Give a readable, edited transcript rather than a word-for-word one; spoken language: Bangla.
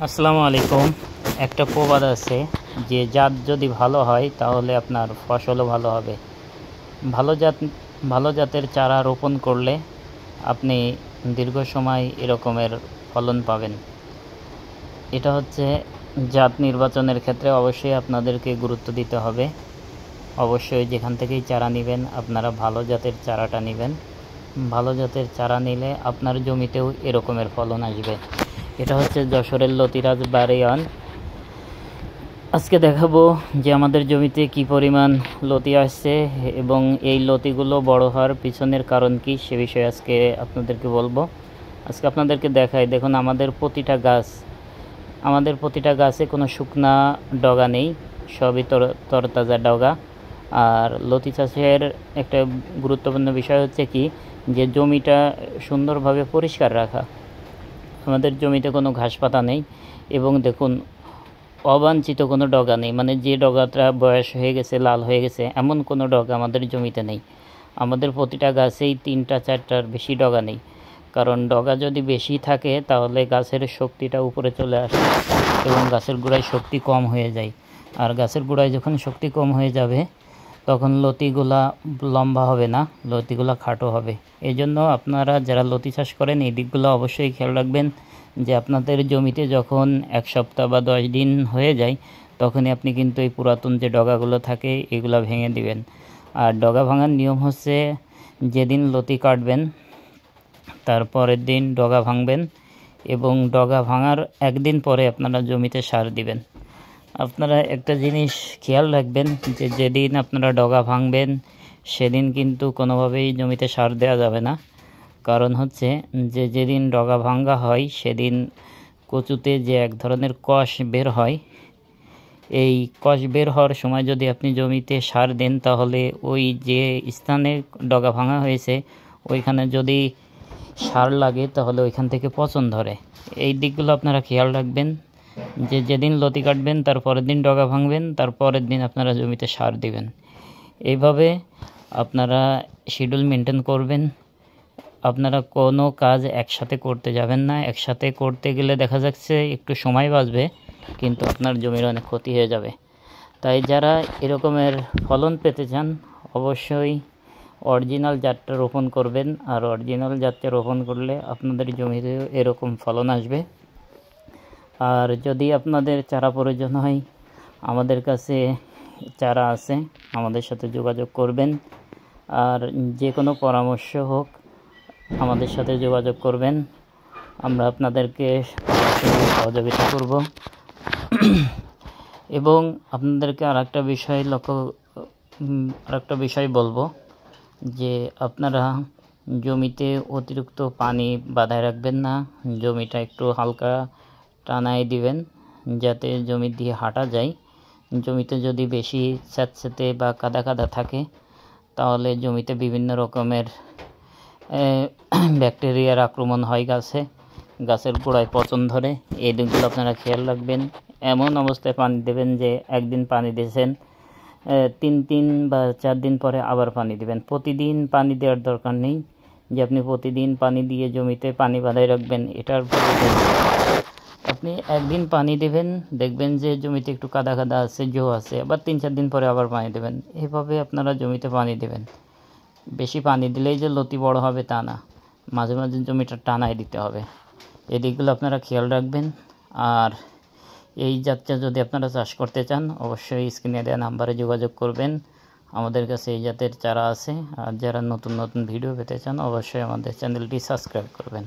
আসসালামু আলাইকুম। একটা প্রবাদ আছে যে জাত যদি ভালো হয় তাহলে আপনার ফসলও ভালো হবে। ভালো জাত ভালো জাতের চারা রোপণ করলে আপনি দীর্ঘ সময় এরকমের ফলন পাবেন। এটা হচ্ছে জাত নির্বাচনের ক্ষেত্রে অবশ্যই আপনাদেরকে গুরুত্ব দিতে হবে। অবশ্যই যেখান থেকেই চারা নেবেন আপনারা ভালো জাতের চারাটা নেবেন। ভালো জাতের চারা নিলে আপনার জমিতেও এরকমের ফলন আসবে। এটা হচ্ছে যশোরের লতিরাজ বাড়িয়ান। আজকে দেখাবো যে আমাদের জমিতে কি পরিমাণ লতি আসছে এবং এই লতিগুলো বড় হওয়ার পিছনের কারণ কি সে বিষয়ে আজকে আপনাদেরকে বলবো। আজকে আপনাদেরকে দেখাই, দেখুন আমাদের প্রতিটা গাছে কোনো শুকনা ডগা নেই, সবই তরতাজা ডগা। আর লতি চাষের একটা গুরুত্বপূর্ণ বিষয় হচ্ছে কি যে জমিটা সুন্দরভাবে পরিষ্কার রাখা। আমাদের জমিতে কোনো ঘাস পাতা নেই এবং দেখুন অবাঞ্ছিত কোনো ডগা নেই, মানে যে ডগাটা বয়স হয়ে গেছে, লাল হয়ে গেছে, এমন কোনো ডগা আমাদের জমিতে নেই। আমাদের প্রতিটা গাছেই 3-4টার বেশি ডগা নেই, কারণ ডগা যদি বেশি থাকে তাহলে গাছের শক্তিটা উপরে চলে আসে এবং গাছের গোড়ায় শক্তি কম হয়ে যায়। আর গাছের গোড়ায় যখন শক্তি কম হয়ে যাবে তখন লতিগুলা লম্বা হবে না, লতিগুলা খাটো হবে। এই জন্য আপনারা যারা লতি চাষ করেন এই দিকগুলো অবশ্যই খেয়াল রাখবেন যে আপনাদের জমিতে যখন 1 সপ্তাহ বা 10 দিন হয়ে যায় তখনই আপনি কিন্তু এই পুরাতন যে ডগাগুলো থাকে এগুলো ভেঙে দিবেন। আর ডগা ভাঙার নিয়ম হচ্ছে যেদিন লতি কাটবেন তার পরের দিন ডগা ভাঙবেন এবং ডগা ভাঙার একদিন পরে আপনারা জমিতে সার দিবেন। আপনারা একটা জিনিস খেয়াল রাখবেন যে যেদিন আপনারা ডগা ভাঙবেন সেদিন কিন্তু কোনোভাবেই জমিতে সার দেওয়া যাবে না। কারণ হচ্ছে যে যেদিন ডগা ভাঙা হয় সেদিন কচুতে যে এক ধরনের কষ বের হয়, এই কষ বের হওয়ার সময় যদি আপনি জমিতে সার দেন তাহলে ওই যে স্থানে ডগা ভাঙা হয়েছে ওইখানে যদি সার লাগে তাহলে ওইখান থেকে পচন ধরে। এই দিকগুলো আপনারা খেয়াল রাখবেন যে যেদিন লতি কাটবেন তার পরের দিন ডগা ভাঙবেন, তার পরের দিন আপনারা জমিতে সার দিবেন। এইভাবে আপনারা শিডিউল মেনটেন করবেন। আপনারা কোনো কাজ একসাথে করতে যাবেন না। একসাথে করতে গেলে দেখা যাচ্ছে একটু সময় বাঁচবে কিন্তু আপনার জমির অনেক ক্ষতি হয়ে যাবে। তাই যারা এরকমের ফলন পেতে চান অবশ্যই অরিজিনাল জাতটা রোপণ করবেন। আর অরিজিনাল জাতটা রোপণ করলে আপনাদের জমিতে এরকম ফলন আসবে। আর যদি আপনাদের চারা প্রয়োজন হয় আমাদের কাছে চারা আছে, আমাদের সাথে যোগাযোগ করবেন। আর যে কোনো পরামর্শ হোক আমাদের সাথে যোগাযোগ করবেন, আমরা আপনাদেরকে সহযোগিতা করব। এবং আপনাদেরকে আরেকটা বিষয় বলবো যে আপনারা জমিতে অতিরিক্ত পানি বাঁধায় রাখবেন না, জমিটা একটু হালকা টানায় দিবেন যাতে জমি দিয়ে হাঁটা যায়। জমিতে যদি বেশি স্যাঁতসেঁতে বা কাদা কাদা থাকে তাহলে জমিতে বিভিন্ন রকমের ব্যাকটেরিয়ার আক্রমণ হয়, গাছের গোড়ায় পচন ধরে। এই দিকগুলো আপনারা খেয়াল রাখবেন। এমন অবস্থায় পানি দেবেন যে একদিন পানি দিয়েছেন 3 দিন বা 4 দিন পরে আবার পানি দেবেন। প্রতিদিন পানি দেওয়ার দরকার নেই যে আপনি প্রতিদিন পানি দিয়ে জমিতে পানি বাঁধায় রাখবেন, এটার প্রয়োজন। আপনি একদিন পানি দেবেন, দেখবেন যে জমিতে একটু কাদা কাদা আছে, জো আছে, আবার 3-4 দিন পরে আবার পানি দেবেন। এইভাবে আপনারা জমিতে পানি দেবেন। বেশি পানি দিলেই যে লতি বড় হবে তা না, মাঝে মাঝে জমিটা টানায় দিতে হবে। এই দিকগুলো আপনারা খেয়াল রাখবেন। আর এই জাতটা যদি আপনারা চাষ করতে চান অবশ্যই স্ক্রিনে দেওয়া নাম্বারে যোগাযোগ করবেন। আমাদের কাছে এই জাতের চারা আছে। আর যারা নতুন নতুন ভিডিও পেতে চান অবশ্যই আমাদের চ্যানেলটি সাবস্ক্রাইব করবেন।